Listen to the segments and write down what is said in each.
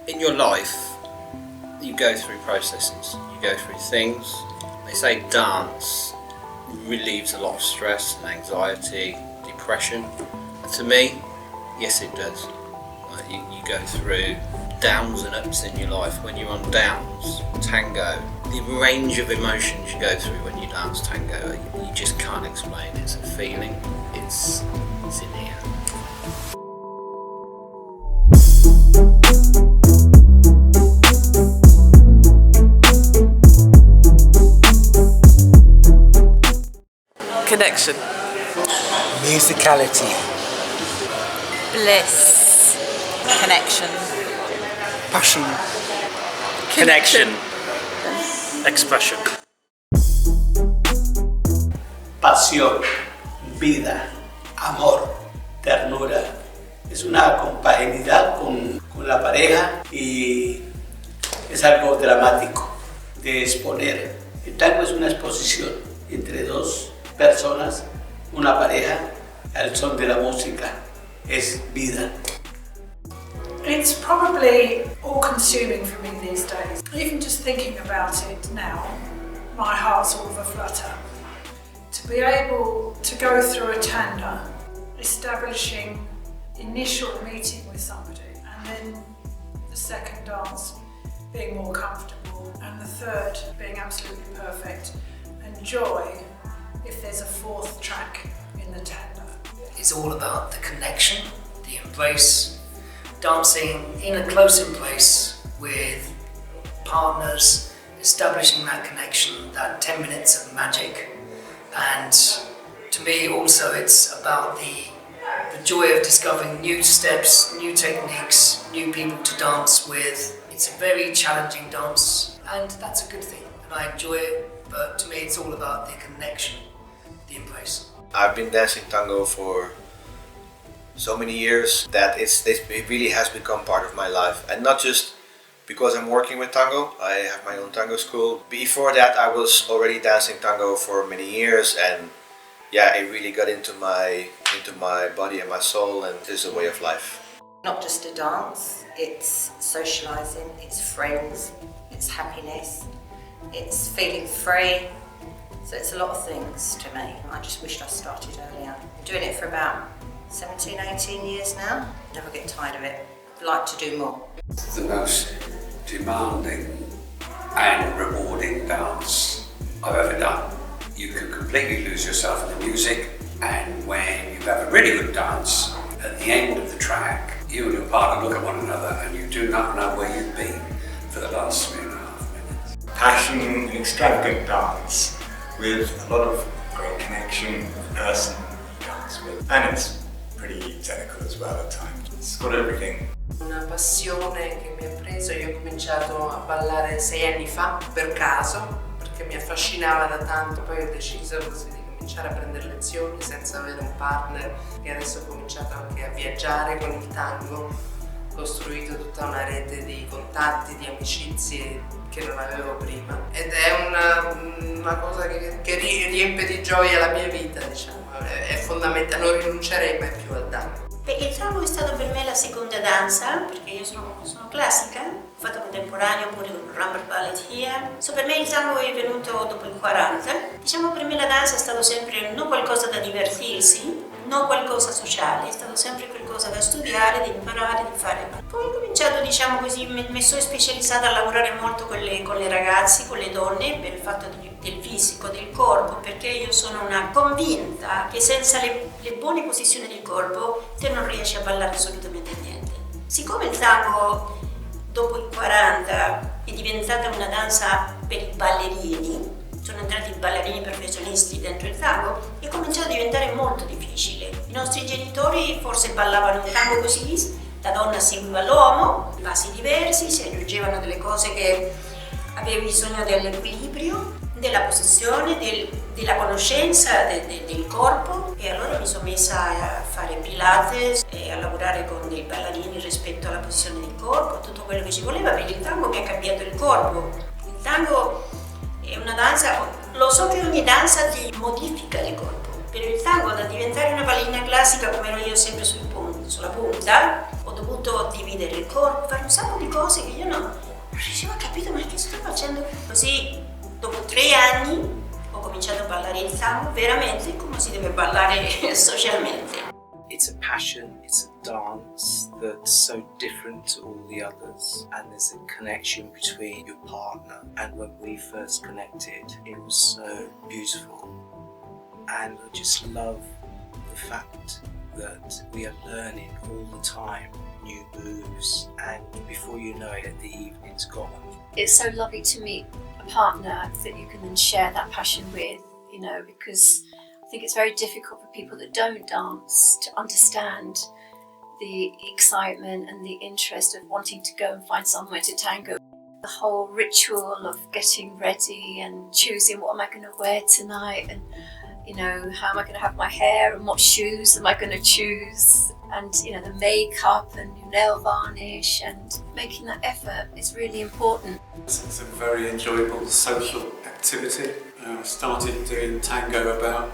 In your life, you go through processes, you go through things. They say dance relieves a lot of stress and anxiety, depression. And to me, yes it does. You go through downs and ups in your life. When you're on downs, tango, the range of emotions you go through when you dance tango, you just can't explain. It's a feeling, it's in here. Connection. Musicality. Bliss. Connection. Passion. Connection. Expression. Pasión, vida, amor, ternura. Es una compaginidad con la pareja y es algo dramático de exponer. El tango es una exposición entre dos personas, una pareja, al son de la música. Es vida. It's probably all-consuming for me these days. Even just thinking about it now, my heart's all of a flutter. To be able to go through a tanda, establishing initial meeting with somebody, and then the second dance being more comfortable, and the third being absolutely perfect, and joy if there's a fourth track in the tanda. It's all about the connection, the embrace, dancing in a close embrace with partners, establishing that connection, that 10 minutes of magic. And to me also it's about the joy of discovering new steps, new techniques, new people to dance with. It's a very challenging dance and that's a good thing and I enjoy it, but to me it's all about the connection, the embrace. I've been dancing tango for so many years that it really has become part of my life, and not just because I'm working with tango. I have my own tango school. Before that I was already dancing tango for many years, and yeah, it really got into my body and my soul, and this is a way of life. Not just a dance, it's socialising, it's friends, it's happiness, it's feeling free. So it's a lot of things to me. I just wished I started earlier. I'm doing it for about 17, 18 years now. Never get tired of it. Like to do more. The most demanding and rewarding dance I've ever done. You can completely lose yourself in the music, and when you have a really good dance, at the end of the track, you and your partner look at one another and you do not know where you've been for the last 3.5 minutes. Passion and extravagant dance with a lot of great connection with the person you dance with. And it's pretty technical as well at times. It's got everything. Una passione che mi ha preso, io ho cominciato a ballare 6 anni fa per caso, perché mi affascinava da tanto, poi ho deciso così di cominciare a prendere lezioni senza avere un partner, e adesso ho cominciato anche a viaggiare con il tango, ho costruito tutta una rete di contatti, di amicizie che non avevo prima, ed è una cosa che riempie di gioia la mia vita, diciamo, è fondamentale, non rinuncerei mai più al tango. Il tango è stato per me la seconda danza, perché io sono classica, ho fatto contemporaneo pure con Rumble Ballet here. Per me il tango è venuto dopo il 40. Diciamo per me la danza è stato sempre non qualcosa da divertirsi, non qualcosa sociale, è stato sempre qualcosa da studiare, da imparare, di fare. Poi ho cominciato, diciamo così, mi sono specializzata a lavorare molto con le ragazze, con le donne, per il fatto del fisico, del corpo, perché io sono una convinta che senza le buone posizioni del corpo te non riesci a ballare assolutamente niente. Siccome il tango dopo il 40 è diventata una danza per i ballerini, sono entrati i ballerini professionisti dentro il tango, è cominciato a diventare molto difficile. I nostri genitori forse ballavano un tango così, la donna seguiva l'uomo, passi diversi, si aggiungevano delle cose che avevano bisogno dell'equilibrio, della posizione, della conoscenza del corpo, e allora mi sono messa a fare pilates e a lavorare con dei ballerini rispetto alla posizione del corpo, tutto quello che ci voleva, perché il tango mi ha cambiato il corpo. Il tango è una danza, lo so che ogni danza ti modifica il corpo. Per il tango, da diventare una ballerina classica come ero io sempre sulla punta, ho dovuto voluto dividere il corpo, fare un sacco di cose che io non riuscivo a capire, ma che sto facendo? Così dopo 3 anni ho cominciato a ballare il tango veramente come si deve ballare socialmente. It's a passion, it's a dance that's so different to all the others, and there's a connection between your partner. And when we first connected, it was so beautiful. And I just love the fact that we are learning all the time new moves, and before you know it, the evening's gone. It's so lovely to meet a partner that you can then share that passion with, you know, because I think it's very difficult for people that don't dance to understand the excitement and the interest of wanting to go and find somewhere to tango. The whole ritual of getting ready and choosing what am I going to wear tonight, and you know, how am I going to have my hair and what shoes am I going to choose, and you know, the makeup and your nail varnish, and making that effort is really important. It's a very enjoyable social activity. I started doing tango about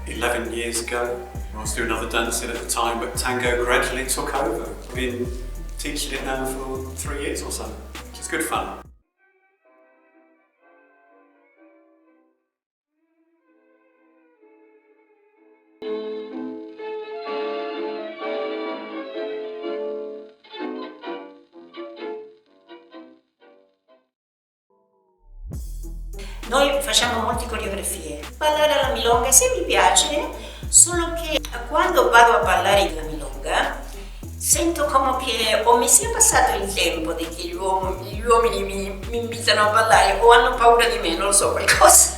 11 years ago. I was doing other dancing at the time, but tango gradually took over. I've been teaching it now for 3 years or so, which is good fun. Noi facciamo molte coreografie. Ballare la milonga sì mi piace, solo che quando vado a ballare la milonga sento come che o mi sia passato il tempo di che gli uomini mi invitano a ballare o hanno paura di me, non lo so, qualcosa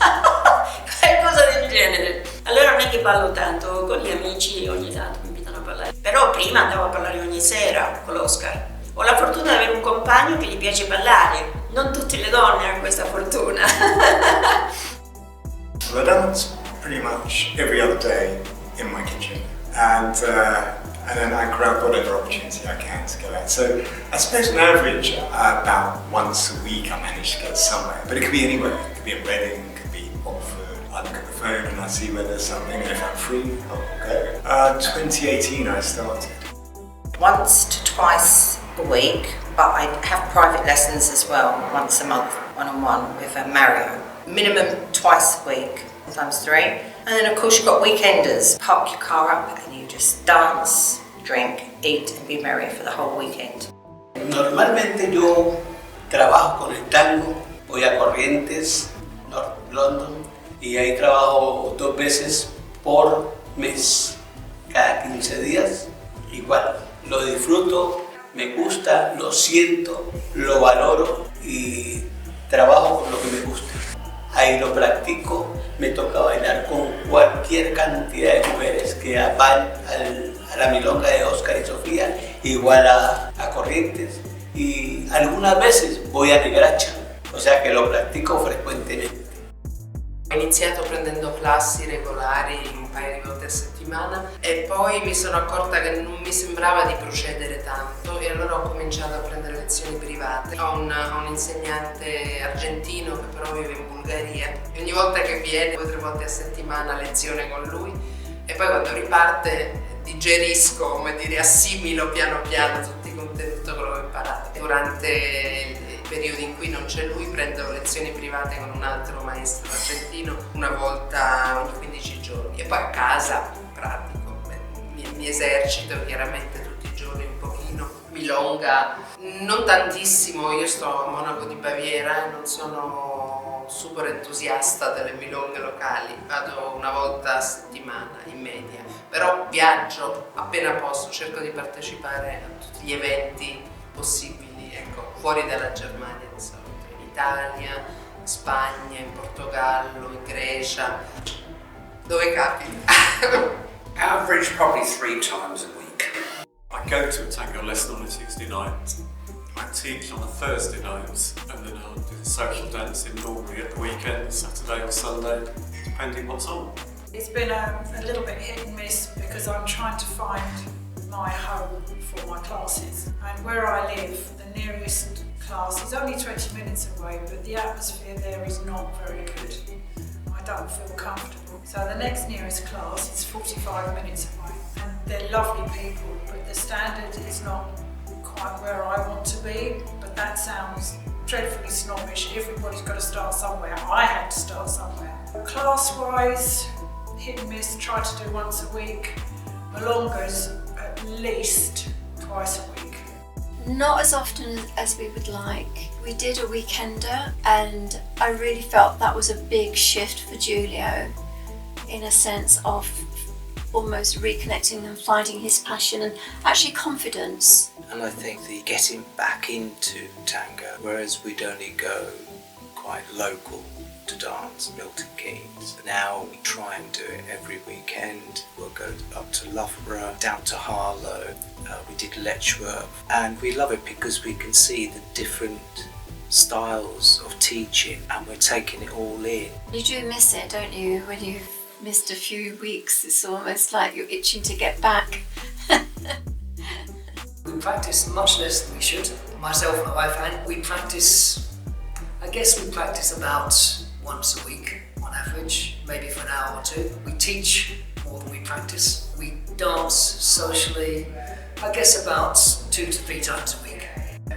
del genere. Allora non è che ballo tanto, con gli amici ogni tanto mi invitano a ballare. Però prima andavo a ballare ogni sera con l'Oscar. Ho la fortuna di avere un compagno che gli piace ballare. Non tutte le donne hanno questa fortuna. Well, I dance pretty much every other day in my kitchen, and then I grab whatever opportunity I can to go out. So I suppose on average about once a week I manage to get somewhere, but it could be anywhere. It could be a wedding, it could be Oxford. I look at the phone and I see where there's something, and if I'm free, I'll go. 2018 I started. Once to twice a week, but I have private lessons as well, once a month, one-on-one with Mario. Minimum twice a week, sometimes 3. And then of course you've got weekenders. Park your car up and you just dance, drink, eat and be merry for the whole weekend. Normalmente yo trabajo con el tango, voy a Corrientes, North London, y ahí trabajo 2 veces por mes, cada 15 días. Igual, lo disfruto, me gusta, lo siento, lo valoro y trabajo con lo que me gusta. Ahí lo practico, me toca bailar con cualquier cantidad de mujeres que van a la milonga de Oscar y Sofía, igual a Corrientes, y algunas veces voy a Negracha, o sea que lo practico frecuentemente. Ho iniziato prendendo classi regolari un paio di volte a settimana e poi mi sono accorta che non mi sembrava di procedere tanto e allora ho cominciato a prendere lezioni private. Ho un insegnante argentino che però vive in Bulgaria e ogni volta che viene 2 o 3 volte a settimana lezione con lui e poi quando riparte digerisco, come dire, assimilo piano piano tutto il contenuto che ho imparato. Durante periodi in cui non c'è lui prendo lezioni private con un altro maestro argentino una volta ogni 15 giorni e poi a casa pratico, mi esercito chiaramente tutti i giorni un pochino, milonga, non tantissimo, io sto a Monaco di Baviera e non sono super entusiasta delle milonghe locali, vado una volta a settimana in media, però viaggio appena posso, cerco di partecipare a tutti gli eventi possibili. Ecco, fuori dalla Germania di solito, in Italia, in Spagna, in Portogallo, in Grecia, dove capita. Average probably 3 times a week. I go to a tango lesson on a Tuesday night, I teach on a Thursday night, and then I'll do the social dancing normally at the weekend, Saturday or Sunday, depending what's on. It's been a little bit hit and miss because I'm trying to find my home for my classes, and where I live the nearest class is only 20 minutes away, but the atmosphere there is not very good. I don't feel comfortable, so the next nearest class is 45 minutes away and they're lovely people, but the standard is not quite where I want to be, but that sounds dreadfully snobbish. Everybody's got to start somewhere. I had to start somewhere. Class-wise, hit and miss, try to do once a week. Milonga's at least twice a week. Not as often as we would like. We did a weekender and I really felt that was a big shift for Giulio, in a sense of almost reconnecting and finding his passion and actually confidence. And I think the getting back into tango, whereas we'd only go quite local to dance, Milton Keynes. Now we try and do it every weekend. We'll go up to Loughborough, down to Harlow. We did Letchworth, and we love it because we can see the different styles of teaching and we're taking it all in. You do miss it, don't you? When you've missed a few weeks, it's almost like you're itching to get back. We practice much less than we should. Myself and my wife Anne, we practice about once a week on average, maybe for an hour or two. We teach more than we practice. We dance socially, I guess about 2 to 3 times a week.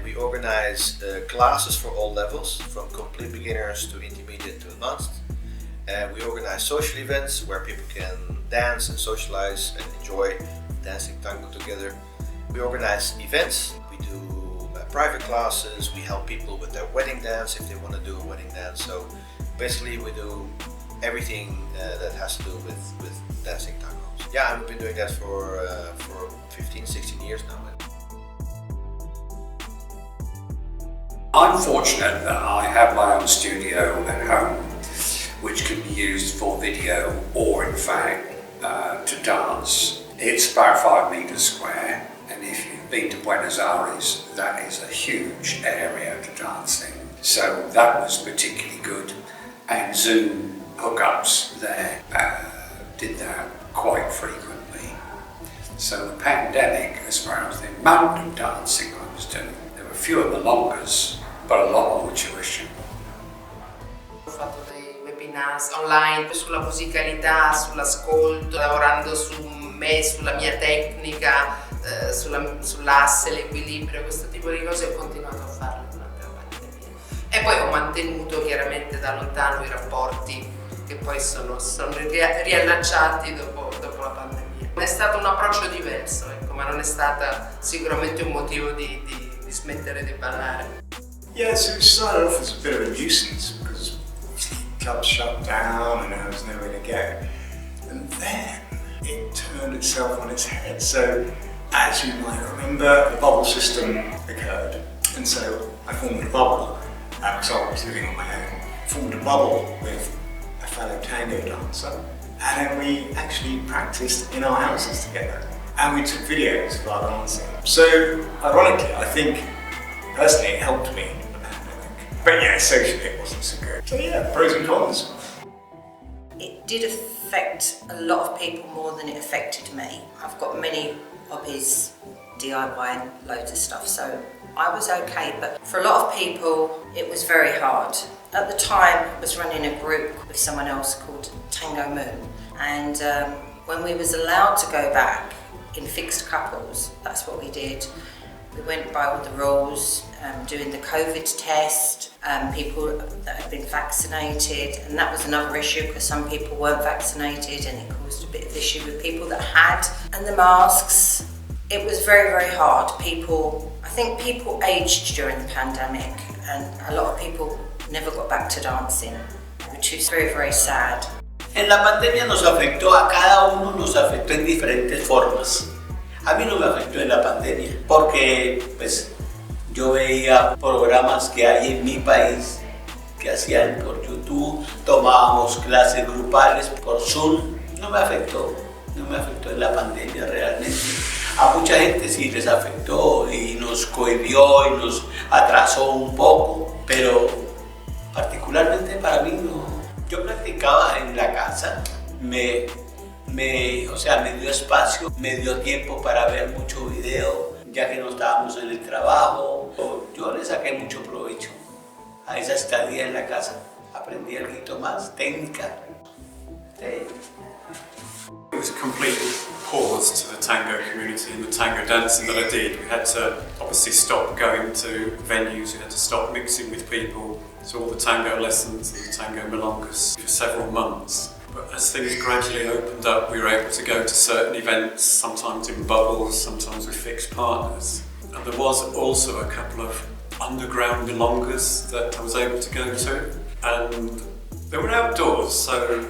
We organize classes for all levels, from complete beginners to intermediate to advanced. And we organize social events where people can dance and socialize and enjoy dancing tango together. We organize events. We do private classes. We help people with their wedding dance if they want to do a wedding dance. So basically we do everything that has to do with dancing tango. Yeah, I've been doing that for 15, 16 years now. I'm fortunate that I have my own studio at home, which can be used for video or in fact to dance. It's about 5 meters square, and if you've been to Buenos Aires, that is a huge area to dance in. So that was particularly good, and Zoom hookups there did that quite frequently. So the pandemic, as far as the amount of dancing I was doing, there were fewer milongas, but a lot more tuition. Ho fatto dei webinars online sulla musicalità, sull'ascolto, lavorando su me, sulla mia tecnica, sull'asse, l'equilibrio, questo tipo di cose ho continuato a farle durante la pandemia. E poi ho mantenuto chiaramente da lontano i rapporti che poi sono riallacciati dopo la pandemia. È stato un approccio diverso, ecco, ma non è stata sicuramente un motivo di smettere di ballare. Yeah, so it started off as a bit of a nuisance because clubs shut down and there was nowhere to go. And then it turned itself on its head. So as you might remember, the bubble system occurred. And so I formed a bubble, because I was living on my own, formed a bubble with a fellow tango dancer. And then we actually practiced in our houses together. And we took videos of our dancing. So ironically, I think personally it helped me. But yeah, socially it wasn't so good. So yeah, pros and cons. It did affect a lot of people more than it affected me. I've got many hobbies, DIY and loads of stuff, so I was okay, but for a lot of people it was very hard. At the time I was running a group with someone else called Tango Moon, and when we was allowed to go back in fixed couples, that's what we did. We went by all the rules, doing the COVID test, people that had been vaccinated, and that was another issue because some people weren't vaccinated and it caused a bit of issue with people that had. And the masks, it was very, very hard. I think people aged during the pandemic and a lot of people never got back to dancing, which is very, very sad. En la pandemia nos afectó, a cada uno nos afectó en diferentes formas. A mí no me afectó en la pandemia, porque pues yo veía programas que hay en mi país que hacían por YouTube, tomábamos clases grupales por Zoom. No me afectó en la pandemia realmente. A mucha gente sí les afectó y nos cohibió y nos atrasó un poco, pero particularmente para mí no. Yo practicaba en la casa, me dio espacio, me dio tiempo para ver mucho video, ya que no estábamos en el trabajo. Yo le saqué mucho provecho a esa estadía en la casa. Aprendí algo más, técnica. Sí. was completely paused to the tango community and the tango dancing that I did. We had to obviously stop going to venues, we had to stop mixing with people, so all the tango lessons and the tango milongas for several months. But as things gradually opened up, we were able to go to certain events, sometimes in bubbles, sometimes with fixed partners. And there was also a couple of underground milongas that I was able to go to, and they were outdoors, so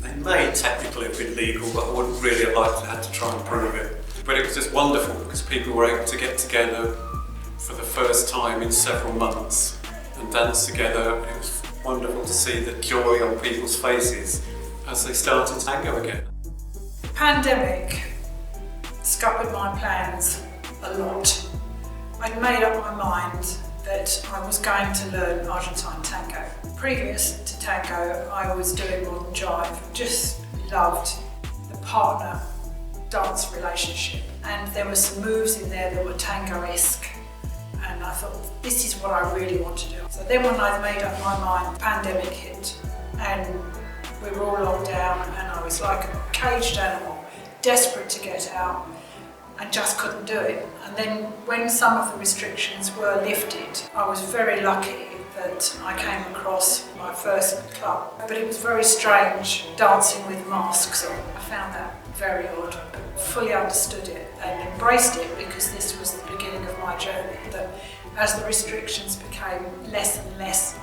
they may technically have been legal, but I wouldn't really have liked to have to try and prove it. But it was just wonderful because people were able to get together for the first time in several months and dance together. It was wonderful to see the joy on people's faces as they started tango again. The pandemic scuppered my plans a lot. I'd made up my mind that I was going to learn Argentine tango. Previous to tango, I was doing modern jive. Just loved the partner dance relationship. And there were some moves in there that were tango-esque. And I thought, this is what I really want to do. So then when I'd made up my mind, the pandemic hit and we were all locked down and I was like a caged animal, desperate to get out and just couldn't do it. And then when some of the restrictions were lifted, I was very lucky that I came across my first club. But it was very strange dancing with masks on. I found that very odd, but fully understood it and embraced it because this was the beginning of my journey. That as the restrictions became less and less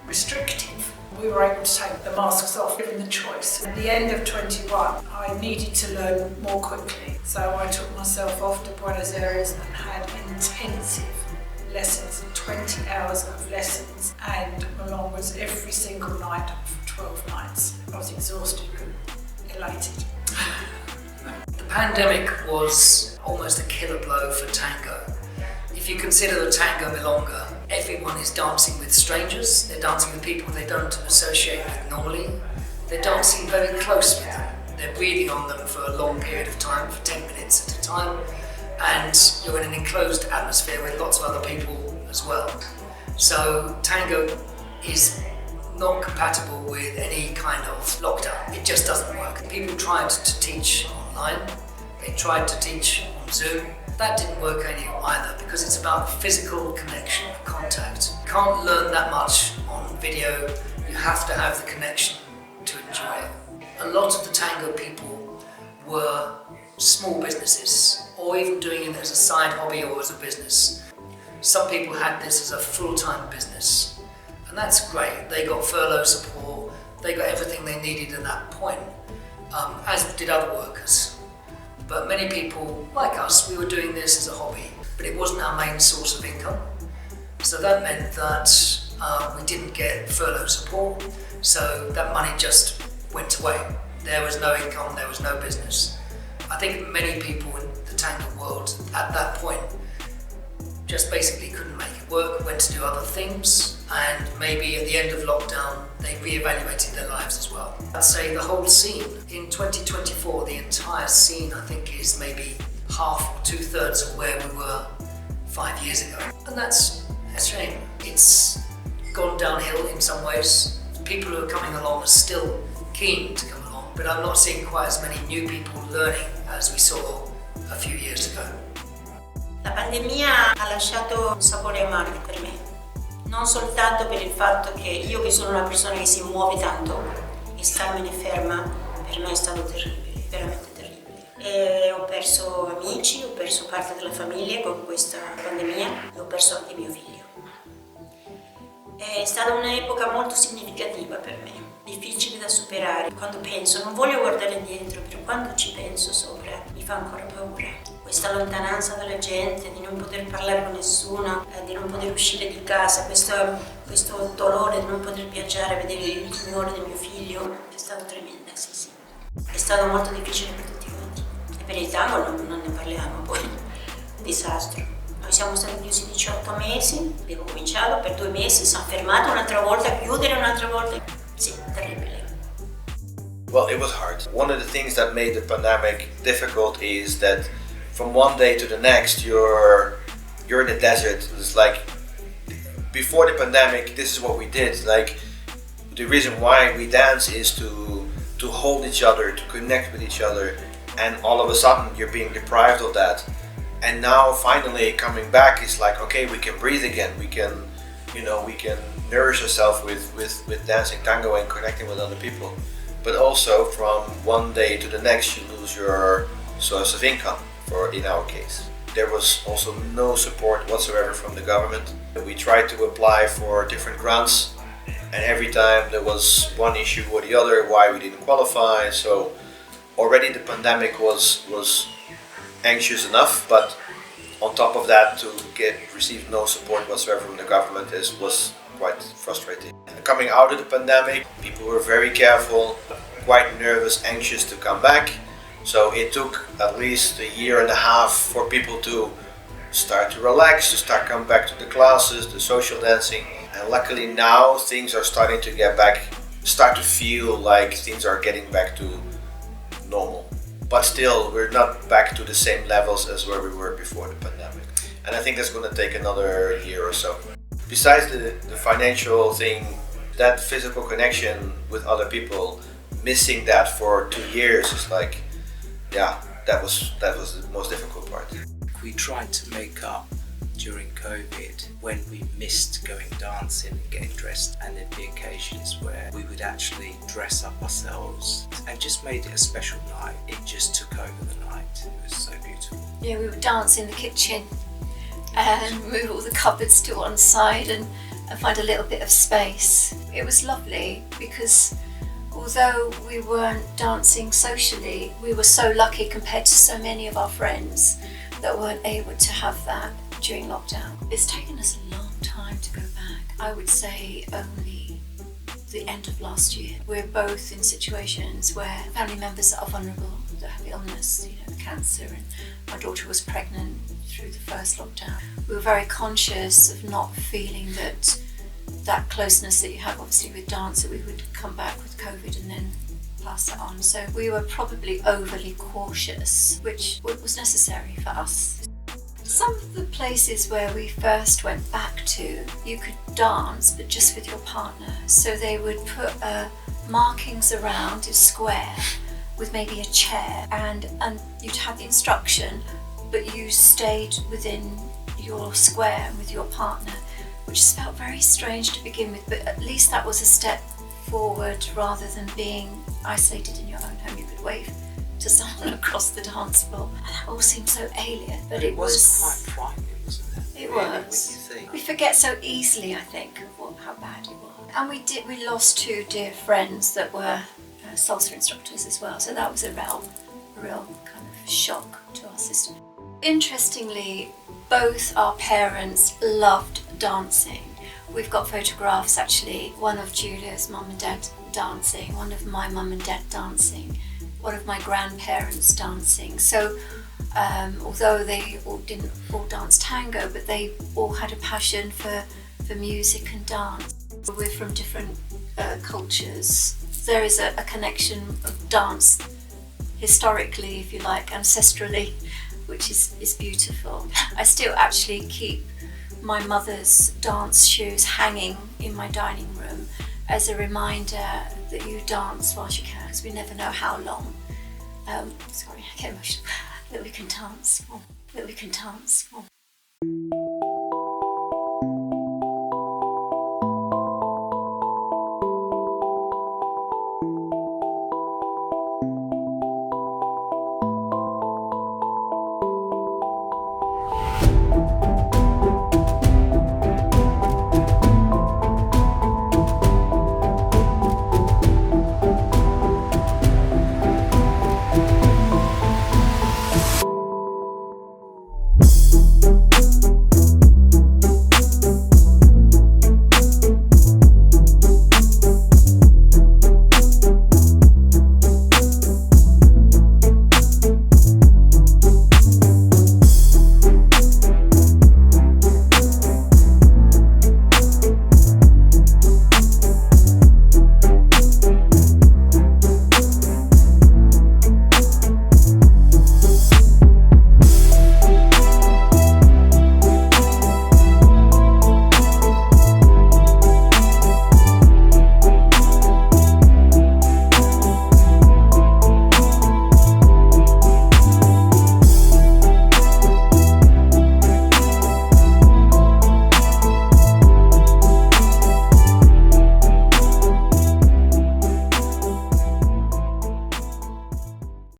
restrictive, we were able to take the masks off, given the choice. At the end of 21, I needed to learn more quickly. So I took myself off to Buenos Aires and had intensive lessons, 20 hours of lessons and milongas every single night for 12 nights. I was exhausted but elated. The pandemic was almost a killer blow for tango. If you consider the tango milonga, everyone is dancing with strangers, they're dancing with people they don't associate with normally, they're dancing very close with them, they're breathing on them for a long period of time, for 10 minutes at a time, and you're in an enclosed atmosphere with lots of other people as well. So tango is not compatible with any kind of lockdown. It just doesn't work. People tried to teach online, they tried to teach on Zoom. That didn't work either because it's about physical connection, contact. You can't learn that much on video. You have to have the connection to enjoy it. A lot of the tango people were small businesses or even doing it as a side hobby or as a business. Some people had this as a full-time business, and that's great. They got furlough support, they got everything they needed at that point, as did other workers. But many people, like us, we were doing this as a hobby, but it wasn't our main source of income. So that meant that we didn't get furlough support, so that money just went away. There was no income, there was no business. I think many people in the tango world at that point just basically couldn't make it work, went to do other things, and maybe at the end of lockdown they re-evaluated their lives as well. I'd say the whole scene, in 2024, the entire scene I think is maybe half or 2/3 of where we were 5 years ago. And that's a shame. It's gone downhill in some ways. People who are coming along are still keen to come along, but I'm not seeing quite as many new people learning as we saw a few years ago. La pandemia ha lasciato un sapore amaro per me, non soltanto per il fatto che io che sono una persona che si muove tanto e starmene ferma per me è stato terribile, veramente terribile. E ho perso amici, ho perso parte della famiglia con questa pandemia e ho perso anche mio figlio. È stata un'epoca molto significativa per me, difficile da superare. Quando penso, non voglio guardare indietro, però quando ci penso sopra mi fa ancora paura. Questa lontananza dalla gente, di non poter parlare con nessuno, di non poter uscire di casa, questo dolore di non poter viaggiare, vedere le ultime ore del mio figlio, è stato tremendo, sì sì. È stato molto difficile per tutti quanti. E per il tango non ne parliamo poi, un disastro. Noi siamo stati chiusi 18 mesi, abbiamo cominciato per 2 mesi, siamo fermati un'altra volta, chiudere un'altra volta. Sì, terribile. Well, it was hard. One of the things that made the pandemic difficult is that from one day to the next, you're in the desert. It's like before the pandemic, this is what we did. Like the reason why we dance is to to hold each other, to connect with each other, and all of a sudden you're being deprived of that. And now finally coming back is like, okay, we can breathe again, we can nourish ourselves with dancing tango and connecting with other people. But also from one day to the next you lose your source of income, in our case. There was also no support whatsoever from the government. We tried to apply for different grants, and every time there was one issue or the other why we didn't qualify. So already the pandemic was anxious enough, but on top of that, to receive no support whatsoever from the government was quite frustrating. Coming out of the pandemic, people were very careful, quite nervous, anxious to come back. So it took at least a year and a half for people to start to relax, to start coming back to the classes, the social dancing. And luckily now things are starting to start to feel like things are getting back to normal. But still, we're not back to the same levels as where we were before the pandemic. And I think that's going to take another year or so. Besides the financial thing, that physical connection with other people, missing that for 2 years is like, yeah, that was the most difficult part. We tried to make up during COVID when we missed going dancing and getting dressed, and there'd be occasions where we would actually dress up ourselves and just made it a special night. It just took over the night. It was so beautiful. Yeah, we would dance in the kitchen and move all the cupboards to one side and find a little bit of space. It was lovely because although we weren't dancing socially, we were so lucky compared to so many of our friends that weren't able to have that during lockdown. It's taken us a long time to go back. I would say only the end of last year. We're both in situations where family members are vulnerable, that have illness, cancer, and my daughter was pregnant through the first lockdown. We were very conscious of not feeling that closeness that you have obviously with dance, that we would come back with COVID and then pass it on. So we were probably overly cautious, which was necessary for us. Some of the places where we first went back to, you could dance, but just with your partner. So they would put markings around a square with maybe a chair, and you'd have the instruction, but you stayed within your square with your partner, which felt very strange to begin with, but at least that was a step forward rather than being isolated in your own home. You could wave to someone across the dance floor, and that all seemed so alien, but it was quite frightening, wasn't it? It Really, was. when you think. We forget so easily, I think, of how bad it was. And we lost 2 dear friends that were salsa instructors as well, so that was a real kind of shock to our system. Interestingly, both our parents loved dancing. We've got photographs actually, one of Julia's mum and dad dancing, one of my mum and dad dancing, one of my grandparents dancing. So although they didn't all dance tango, but they all had a passion for music and dance. We're from different cultures. There is a connection of dance historically, if you like, ancestrally, which is beautiful. I still actually keep my mother's dance shoes hanging in my dining room as a reminder that you dance whilst you can, because we never know how long. Sorry, I get emotional. That we can dance. That we can dance.